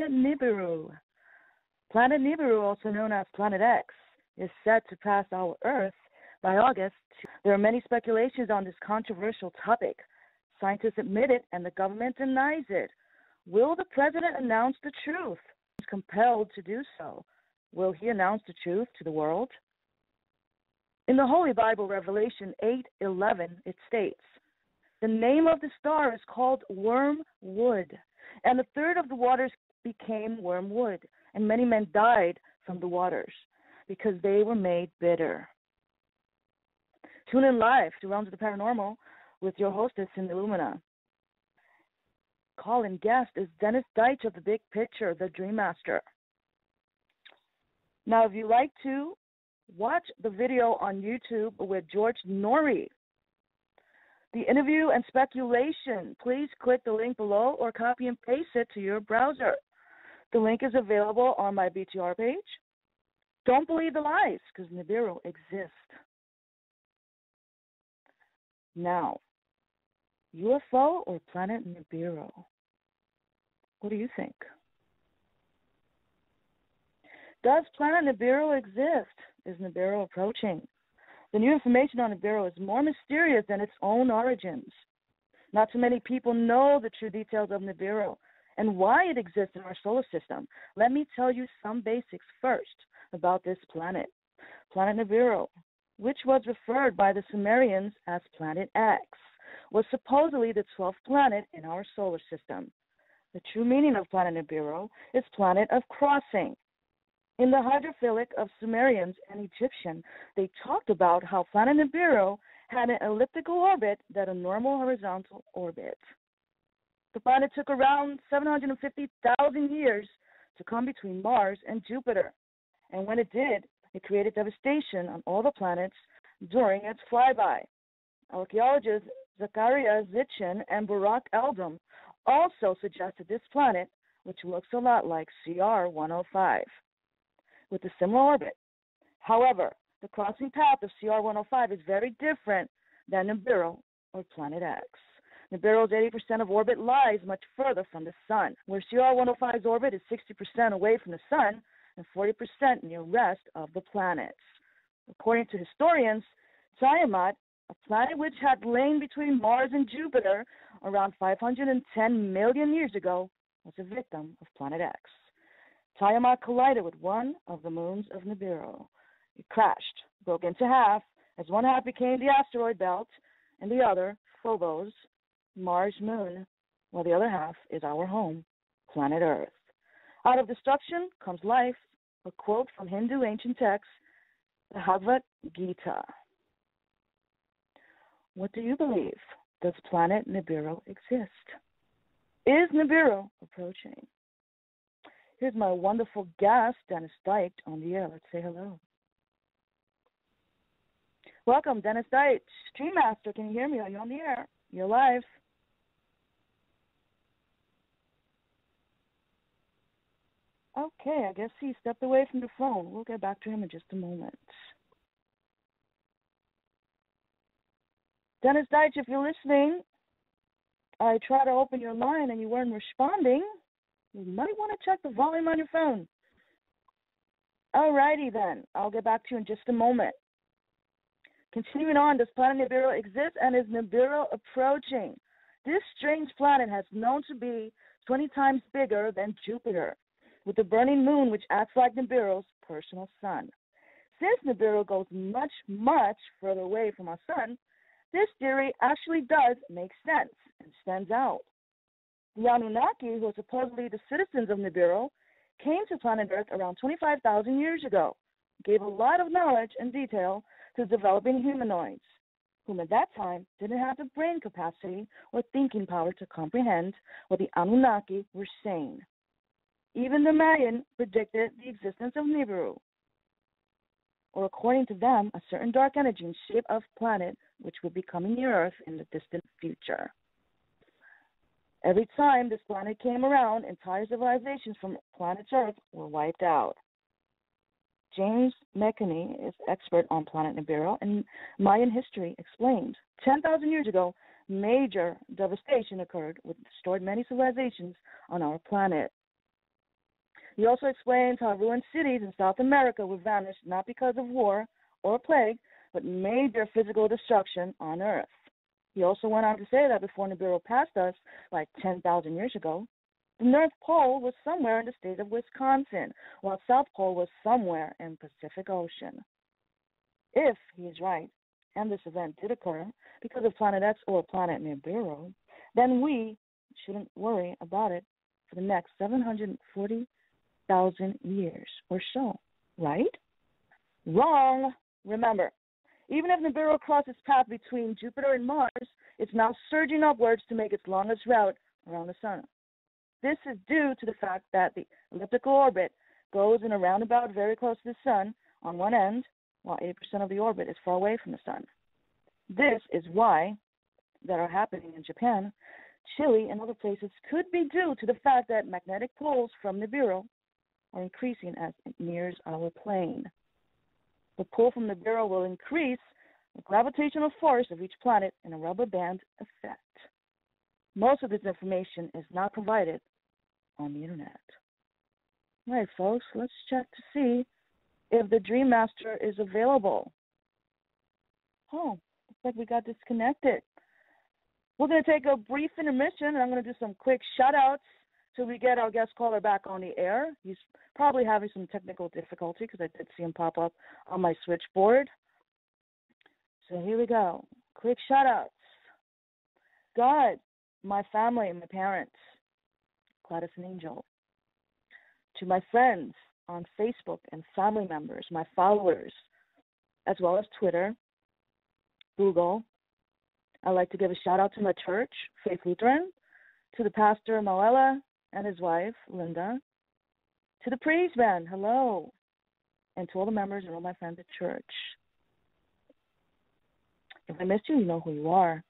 Nibiru. Planet Nibiru, also known as Planet X, is set to pass our Earth by August. There are many speculations on this controversial topic. Scientists admit it and the government denies it. Will the president announce the truth? He's compelled to do so. Will he announce the truth to the world? In the Holy Bible, Revelation 8:11, it states, "The name of the star is called wormwood, and a third of the waters became wormwood, and many men died from the waters because they were made bitter." Tune in live to Realms of the Paranormal with your hostess in Illumina. Call-in guest is Dennis Deitch of The Big Picture, the Dream Master. Now, if you like to watch the video on YouTube with George Norrie, the interview and speculation, please click the link below or copy and paste it to your browser. The link is available on my BTR page. Don't believe the lies, because Nibiru exists. Now, UFO or planet Nibiru? What do you think? Does planet Nibiru exist? Is Nibiru approaching? The new information on Nibiru is more mysterious than its own origins. Not too many people know the true details of Nibiru and why it exists in our solar system. Let me tell you some basics first about this planet. Planet Nibiru, which was referred by the Sumerians as Planet X, was supposedly the 12th planet in our solar system. The true meaning of Planet Nibiru is planet of crossing. In the hydrophilic of Sumerians and Egyptian, they talked about how planet Nibiru had an elliptical orbit than a normal horizontal orbit. The planet took around 750,000 years to come between Mars and Jupiter, and when it did, it created devastation on all the planets during its flyby. Archaeologists Zachariah Sitchin and Barak Eldam also suggested this planet, which looks a lot like CR-105, with a similar orbit. However, the crossing path of CR-105 is very different than Nibiru or Planet X. Nibiru's 80% of orbit lies much further from the Sun, where CR-105's orbit is 60% away from the Sun and 40% near the rest of the planets. According to historians, Tiamat, a planet which had lain between Mars and Jupiter around 510 million years ago, was a victim of Planet X. Tiamat collided with one of the moons of Nibiru. It crashed, broke into half, as one half became the asteroid belt, and the other, Phobos, Mars' moon, while the other half is our home, planet Earth. Out of destruction comes life, a quote from Hindu ancient texts, the Bhagavad Gita. What do you believe? Does planet Nibiru exist? Is Nibiru approaching? Here's my wonderful guest, Dennis Deitch, on the air. Let's say hello. Welcome, Dennis Deitch, Stream Master. Can you hear me? Are you on the air? You're live. Okay, I guess he stepped away from the phone. We'll get back to him in just a moment. Dennis Deitch, if you're listening, I tried to open your line and you weren't responding. You might want to check the volume on your phone. All righty then. I'll get back to you in just a moment. Continuing on, does planet Nibiru exist and is Nibiru approaching? This strange planet has known to be 20 times bigger than Jupiter, with a burning moon which acts like Nibiru's personal sun. Since Nibiru goes much, much further away from our sun, this theory actually does make sense and stands out. The Anunnaki, who are supposedly the citizens of Nibiru, came to planet Earth around 25,000 years ago, gave a lot of knowledge and detail to developing humanoids, whom at that time didn't have the brain capacity or thinking power to comprehend what the Anunnaki were saying. Even the Mayan predicted the existence of Nibiru, or according to them, a certain dark energy in shape of planet which would be coming near Earth in the distant future. Every time this planet came around, entire civilizations from planet Earth were wiped out. James McKinney is expert on planet Nibiru and Mayan history explained. 10,000 years ago, major devastation occurred which destroyed many civilizations on our planet. He also explains how ruined cities in South America would vanish not because of war or plague, but major physical destruction on Earth. He also went on to say that before Nibiru passed us, like 10,000 years ago, the North Pole was somewhere in the state of Wisconsin, while South Pole was somewhere in Pacific Ocean. If he is right, and this event did occur because of Planet X or Planet Nibiru, then we shouldn't worry about it for the next 740,000 years or so, right? Wrong. Remember, even if Nibiru crossed its path between Jupiter and Mars, it's now surging upwards to make its longest route around the Sun. This is due to the fact that the elliptical orbit goes in a roundabout very close to the Sun on one end, while 80% of the orbit is far away from the Sun. This is why that are happening in Japan, Chile, and other places could be due to the fact that magnetic poles from Nibiru are increasing as it nears our plane. The pull from Nibiru will increase the gravitational force of each planet in a rubber band effect. Most of this information is not provided on the internet. All right, folks, let's check to see if the Dream Master is available. Oh, looks like we got disconnected. We're going to take a brief intermission, and I'm going to do some quick shout-outs till we get our guest caller back on the air. He's probably having some technical difficulty because I did see him pop up on my switchboard. So here we go. Quick shout-outs. God, my family and my parents, Gladys and Angel. To my friends on Facebook and family members, my followers, as well as Twitter, Google. I'd like to give a shout out to my church, Faith Lutheran, to the pastor, Moella, and his wife, Linda, to the praise band, hello, and to all the members and all my friends at church. If I missed you, you know who you are.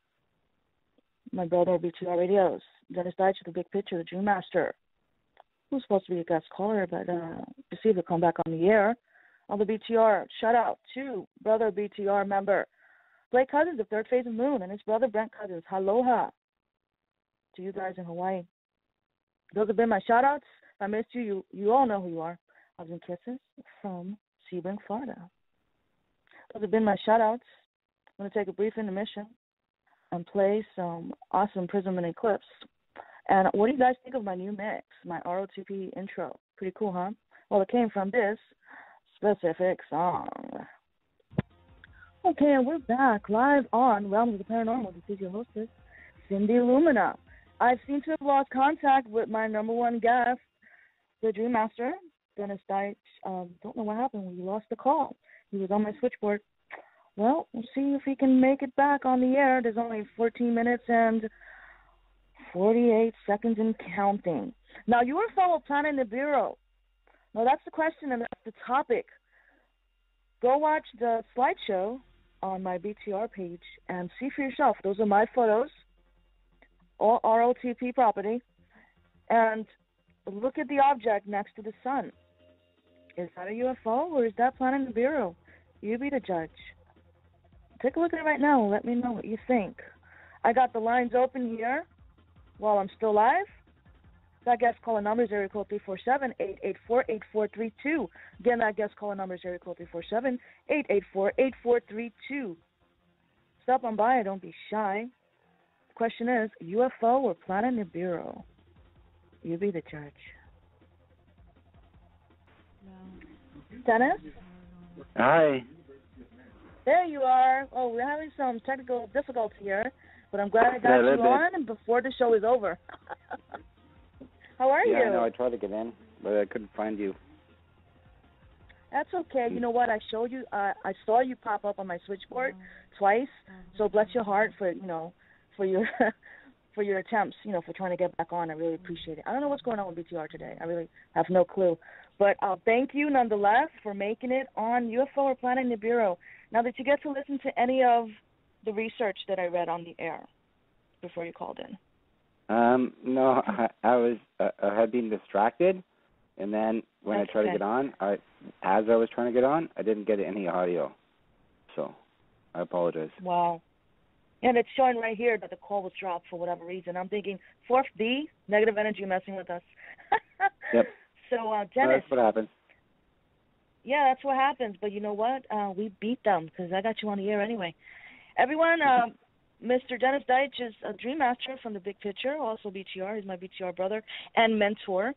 My brother, BTR Radios, Dennis Deitch, the big picture, the Dream Master, who's supposed to be a guest caller, but to see if he'll come back on the air. On the BTR, shout out to brother BTR member Blake Cousins of Third Phase of Moon and his brother Brent Cousins. Aloha to you guys in Hawaii. Those have been my shout outs. If I missed you, you all know who you are. Hugs and kisses from Sebring, Florida. Those have been my shout outs. I'm going to take a brief intermission and play some awesome Prism and Eclipse. And what do you guys think of my new mix, my ROTP intro? Pretty cool, huh? Well, it came from this specific song. Okay, and we're back live on Realms of the Paranormal. This is your hostess, Cindy Lumina. I seem to have lost contact with my number one guest, the Dream Master, Dennis Deitch. Don't know what happened. We lost the call. He was on my switchboard. Well, we'll see if he can make it back on the air. There's only 14 minutes and 48 seconds and counting. Now, you were following Planet Nibiru. Now, that's the question and that's the topic. Go watch the slideshow on my BTR page and see for yourself. Those are my photos, all ROTP property. And look at the object next to the sun. Is that a UFO or is that Planet Nibiru? You be the judge. Take a look at it right now and let me know what you think. I got the lines open here while I'm still live. That guest caller number is area code 347-884-8432. Again, that guest caller number is area code 347-884-8432. Stop on by, don't be shy. The question is, UFO or Planet Nibiru? You be the judge. Dennis? Hi. There you are. Oh, we're having some technical difficulty here, but I'm glad I got you on and before the show is over. How are you? Yeah, I know. I tried to get in, but I couldn't find you. That's okay. You know what? I showed you. I saw you pop up on my switchboard twice. So bless your heart for for your for your attempts. For trying to get back on. I really appreciate it. I don't know what's going on with BTR today. I really have no clue. But thank you nonetheless for making it on UFO or Planet Nibiru. Now, did you get to listen to any of the research that I read on the air before you called in? No, I had been distracted, and then when I tried to get on, as I was trying to get on, I didn't get any audio, so I apologize. Wow. And it's showing right here that the call was dropped for whatever reason. I'm thinking, 4th B, negative energy messing with us. Yep. So, Dennis. That's what happens. Yeah, that's what happens. But you know what? We beat them because I got you on the air anyway. Everyone, Mr. Dennis Deitch is a dream master from the Big Picture, also BTR. He's my BTR brother and mentor.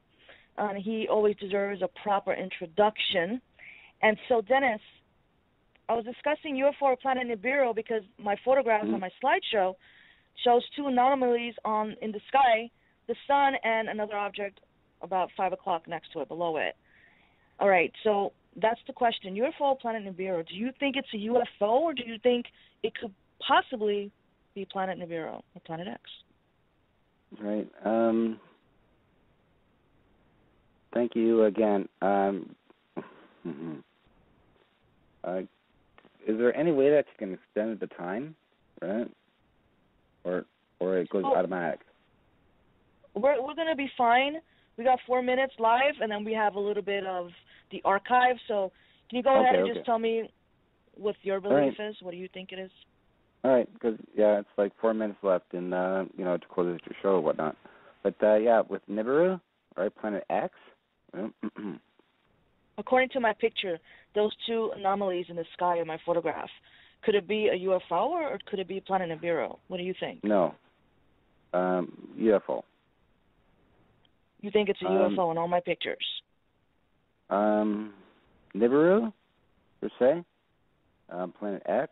He always deserves a proper introduction. And so, Dennis, I was discussing UFO or planet Nibiru because my photographs on my slideshow shows two anomalies in the sky, the sun and another object about 5 o'clock next to it, below it. All right, so that's the question. UFO or planet Nibiru, do you think it's a UFO or do you think it could possibly be planet Nibiru or planet X? Right. Thank you again. Is there any way that you can extend the time, right? Or it goes automatic? We're going to be fine. We got 4 minutes live, and then we have a little bit of the archive. So can you go ahead and just tell me what your belief is? What do you think it is? All right, because, it's like 4 minutes left and, to close your show or whatnot. But, with Nibiru, right, planet X. According to my picture, those two anomalies in the sky in my photograph, could it be a UFO or could it be planet Nibiru? What do you think? No. UFO. You think it's a UFO in all my pictures? Nibiru, per se, planet X,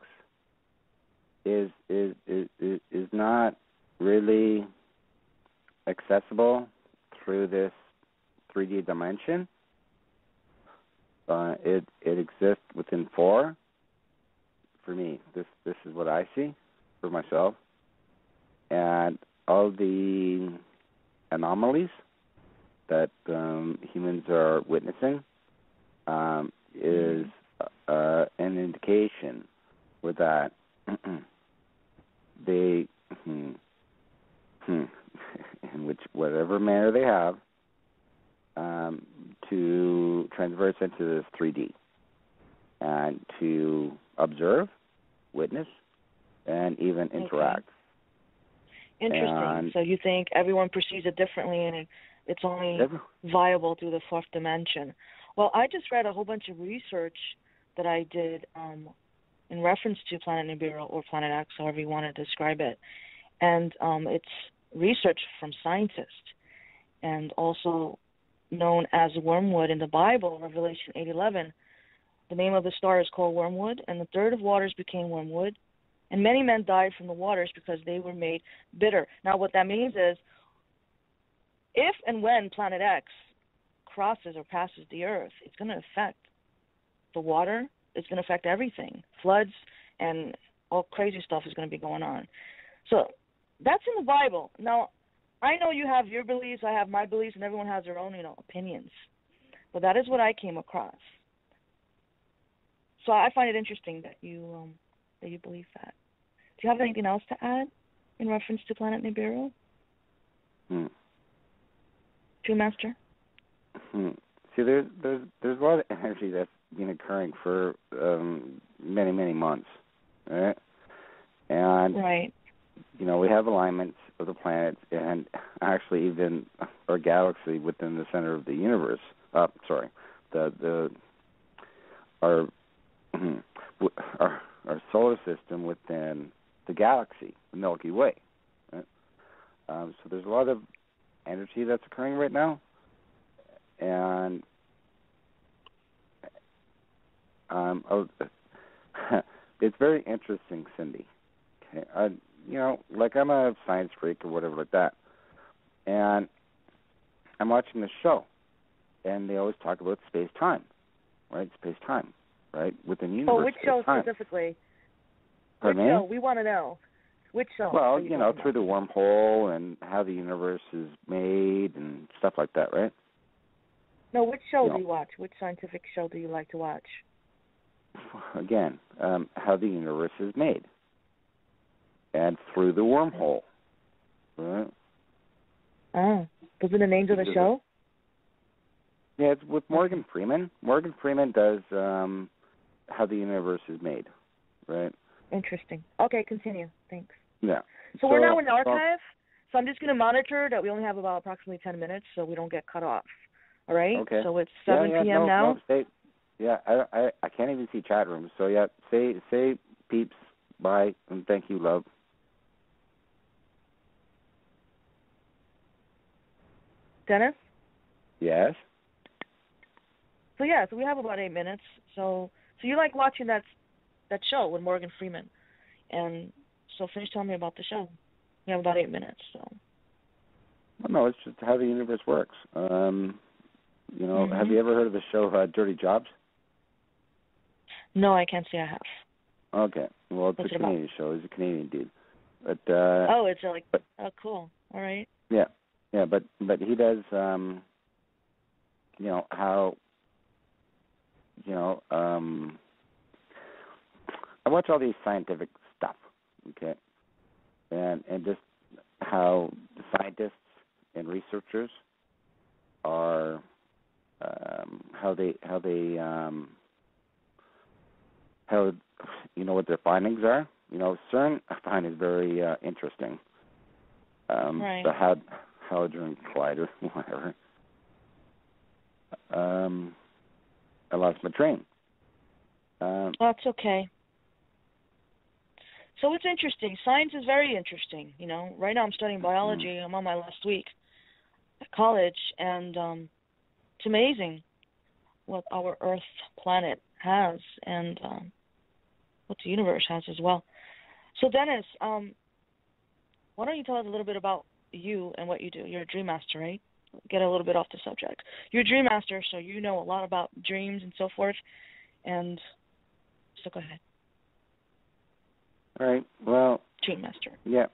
is not really accessible through this 3D dimension. It exists within 4. For me, this is what I see for myself, and all the anomalies that humans are witnessing is an indication with that they, in which whatever manner they have, to transverse into this 3D and to observe, witness, and even interact. Interesting. And so you think everyone perceives it differently and it's only viable through the 4th dimension. Well, I just read a whole bunch of research that I did in reference to planet Nibiru or planet X, however you want to describe it. And it's research from scientists and also known as wormwood in the Bible, Revelation 8:11. The name of the star is called wormwood, and the third of waters became wormwood, and many men died from the waters because they were made bitter. Now, what that means is, if and when planet X crosses or passes the Earth, it's going to affect the water. It's going to affect everything. Floods and all crazy stuff is going to be going on. So that's in the Bible. Now, I know you have your beliefs, I have my beliefs, and everyone has their own, opinions. But that is what I came across. So I find it interesting that you believe that. Do you have anything else to add in reference to planet Nibiru? True Master? See, there's a lot of energy that's been occurring for many, many months, right? And we have alignments of the planets, and actually even our galaxy within the center of the universe. Our solar system within the galaxy, the Milky Way. Right? So there's a lot of energy that's occurring right now, and it's very interesting, Cindy. Okay, I'm a science freak or whatever like that, and I'm watching this show, and they always talk about space-time, right? Space-time, right? Within the universe. Oh, which show specifically? Pardon me? Which show? We want to know. Which show? Well, through the wormhole and how the universe is made and stuff like that, right? No, which show do you watch? Which scientific show do you like to watch? Again, how the universe is made. And through the wormhole. Right? Those are the names of the show? Yeah, it's with Morgan Freeman. Morgan Freeman does how the universe is made, right? Interesting. Okay, continue. Thanks. Yeah. So we're now in the archive, so I'm just going to monitor that we only have about approximately 10 minutes so we don't get cut off. All right? Okay. So it's 7 p.m. now. No, say, yeah, I can't even see chat rooms. So, yeah, say peeps, bye, and thank you, love. Dennis? Yes? So we have about 8 minutes. So you like watching that show with Morgan Freeman. And so finish telling me about the show. We have about 8 minutes, so. Well, no, it's just how the universe works. Have you ever heard of the show Dirty Jobs? No, I can't say I have. Okay. Well, it's What's a it Canadian show. He's a Canadian dude. But it's cool. All right. Yeah. Yeah, but he does how I watch all these scientific stuff, okay? And just how the scientists and researchers are how what their findings are. CERN I find is very interesting. Right. The Hadron Collider, whatever. I lost my train. That's okay. So it's interesting. Science is very interesting. Right now I'm studying biology. I'm on my last week at college, and it's amazing what our Earth planet has and what the universe has as well. So Dennis, why don't you tell us a little bit about you and what you do? You're a dream master, right? Get a little bit off the subject. You're a dream master, so you know a lot about dreams and so forth. And so go ahead. All right. Well, dream master. Yeah.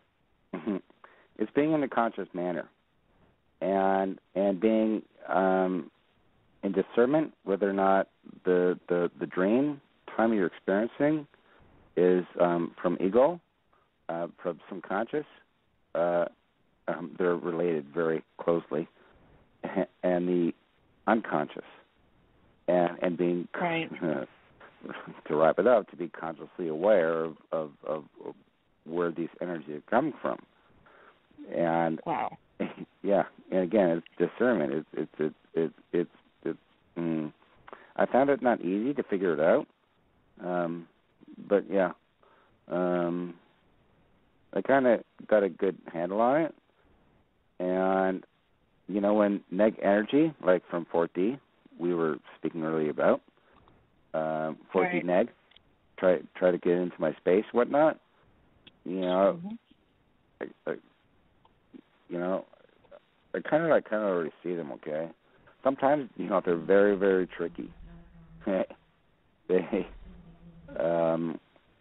It's being in a conscious manner, and being in discernment whether or not the dream time you're experiencing is from ego, from subconscious. They're related very closely, and the unconscious, and being right. To wrap it up, to be consciously aware of where these energies are coming from, and wow, yeah, and again, it's discernment. It's I found it not easy to figure it out, but yeah, I kind of got a good handle on it, and when neg energy, like from 4D, we were speaking earlier about. 4D right. neg, try to get into my space, whatnot. I kind of already see them. Okay, sometimes they're very, very tricky. They.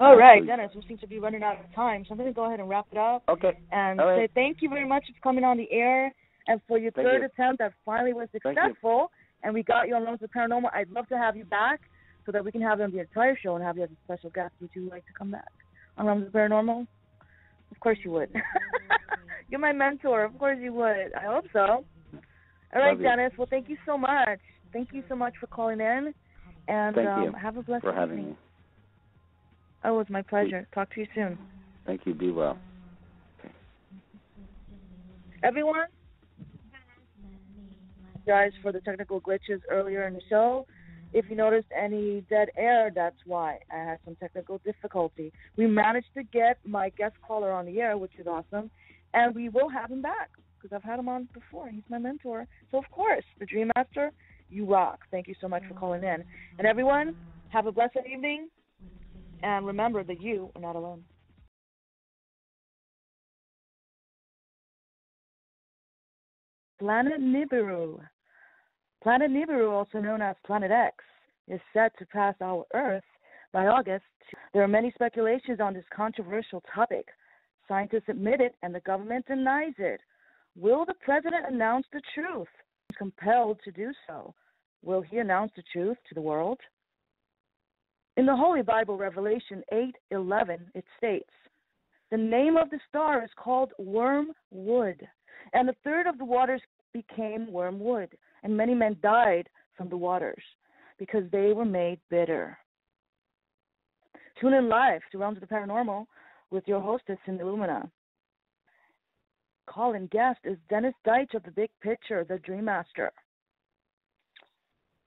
All right, Dennis, we seem to be running out of time, so I'm going to go ahead and wrap it up. Okay. And right. say thank you very much for coming on the air, and for your third attempt that finally was successful, and we got you on Realms of Paranormal. I'd love to have you back, so that we can have you on the entire show and have you as a special guest. Would you like to come back on Realms of Paranormal? Of course you would. You're my mentor. Of course you would. I hope so. All right, Dennis. Well, thank you so much. Thank you so much for calling in. And have a blessed evening. Having me. Oh, it's my pleasure. Talk to you soon. Thank you. Be well. Okay. Everyone, guys, for the technical glitches earlier in the show. If you noticed any dead air, that's why. I had some technical difficulty. We managed to get my guest caller on the air, which is awesome, and we will have him back because I've had him on before. He's my mentor. So, of course, the Dream Master, you rock. Thank you so much for calling in. And everyone, have a blessed evening, and remember that you are not alone. Planet Nibiru. Planet Nibiru, also known as Planet X, is set to pass our Earth by August. There are many speculations on this controversial topic. Scientists admit it, and the government denies it. Will the president announce the truth? He's compelled to do so. Will he announce the truth to the world? In the Holy Bible, Revelation 8:11, it states, "The name of the star is called wormwood, and the third of the waters became wormwood, and many men died from the waters because they were made bitter." Tune in live to Realms of the Paranormal with your hostess in Illumina. Call-in guest is Dennis Deitch of the Big Picture, the Dream Master.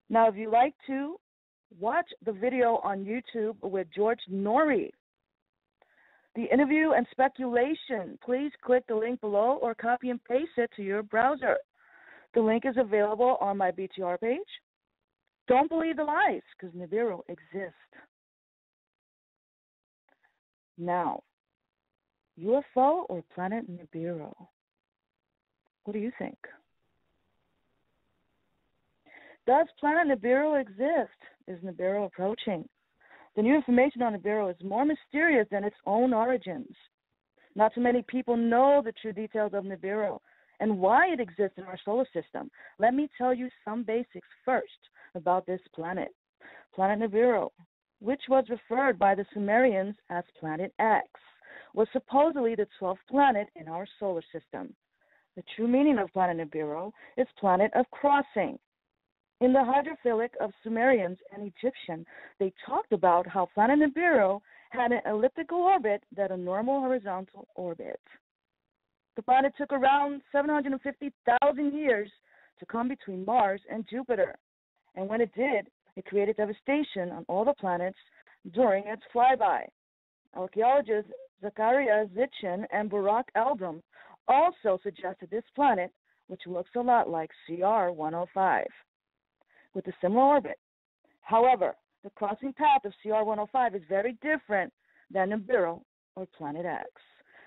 Now, if you like to, watch the video on YouTube with George Norrie. The interview and speculation, please click the link below or copy and paste it to your browser. The link is available on my BTR page. Don't believe the lies, because Nibiru exists. Now, UFO or planet Nibiru? What do you think? Does planet Nibiru exist? Is Nibiru approaching? The new information on Nibiru is more mysterious than its own origins. Not too many people know the true details of Nibiru and why it exists in our solar system. Let me tell you some basics first about this planet. Planet Nibiru, which was referred by the Sumerians as Planet X, was supposedly the 12th planet in our solar system. The true meaning of Planet Nibiru is planet of crossing. In the hydrophilic of Sumerians and Egyptian, they talked about how planet Nibiru had an elliptical orbit that a normal horizontal orbit. The planet took around 750,000 years to come between Mars and Jupiter, and when it did, it created devastation on all the planets during its flyby. Archaeologists Zachariah Sitchin and Barak Eldam also suggested this planet, which looks a lot like CR-105. With a similar orbit. However, the crossing path of CR-105 is very different than Nibiru or Planet X.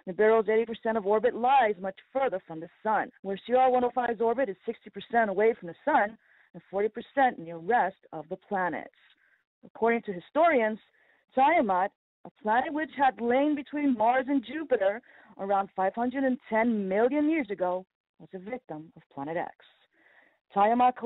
Nibiru's 80% of orbit lies much further from the Sun, where CR-105's orbit is 60% away from the Sun and 40% near rest of the planets. According to historians, Tiamat, a planet which had lain between Mars and Jupiter around 510 million years ago, was a victim of Planet X. Tiamat